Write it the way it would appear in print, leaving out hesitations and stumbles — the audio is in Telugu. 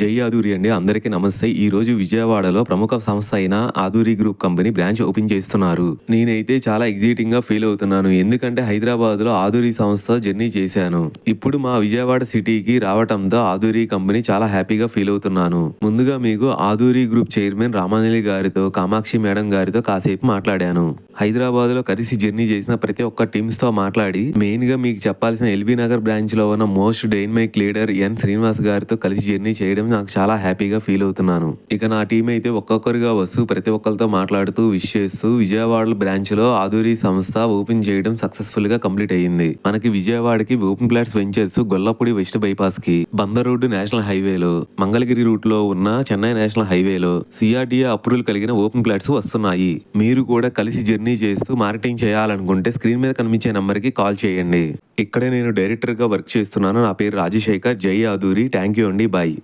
జై ఆదూరి అండి. అందరికీ నమస్తే. ఈ రోజు విజయవాడలో ప్రముఖ సంస్థ అయిన Aduri group company branch open చేస్తున్నారు. నేనైతే చాలా ఎక్సైటింగ్ గా ఫీల్ అవుతున్నాను. ఎందుకంటే హైదరాబాద్ లో ఆదూరి సంస్థ జర్నీ చేశాను. ఇప్పుడు మా విజయవాడ సిటీకి రావటంతో ఆదూరి కంపెనీ చాలా హ్యాపీగా ఫీల్ అవుతున్నాను. ముందుగా మీకు ఆదూరి గ్రూప్ చైర్మన్ రామాంజలి గారితో, కామాక్షి మేడం గారితో కాసేపు మాట్లాడాను. హైదరాబాద్ లో కలిసి జర్నీ చేసిన ప్రతి ఒక్క టీమ్స్ తో మాట్లాడి మెయిన్ గా మీకు చెప్పాల్సిన ఎల్బీ నగర్ బ్రాంచ్ లో ఉన్న మోస్ట్ డైనమైక్ లీడర్ ఎన్ శ్రీనివాస్ గారితో కలిసి జర్నీ చేయడం నాకు చాలా హ్యాపీగా ఫీల్ అవుతున్నాను. ఇక నా టీం అయితే ఒక్కొక్కరుగా వస్తూ ప్రతి ఒక్కరితో మాట్లాడుతూ విష్ చేస్తూ విజయవాడ బ్రాంచ్ లో ఆదూరి సంస్థ ఓపెన్ చేయడం సక్సెస్ఫుల్ గా కంప్లీట్ అయ్యింది. మనకి విజయవాడకి open plots ventures Gollapudi west bypass కి, బందర్ రోడ్డు నేషనల్ హైవేలో, మంగళగిరి రూట్ లో ఉన్న చెన్నై నేషనల్ హైవేలో సిఆర్డీఏ అప్రూవల్ కలిగిన ఓపెన్ ప్లాట్స్ వస్తున్నాయి. మీరు కూడా కలిసి జర్నీ చేస్తూ మార్కెటింగ్ చేయాలనుకుంటే స్క్రీన్ మీద కనిపించే నంబర్ కి కాల్ చేయండి. ఇక్కడే నేను డైరెక్టర్ గా వర్క్ చేస్తున్నాను. నా పేరు రాజశేఖర్. జై ఆదూరి. థ్యాంక్ యూ అండి. బాయ్.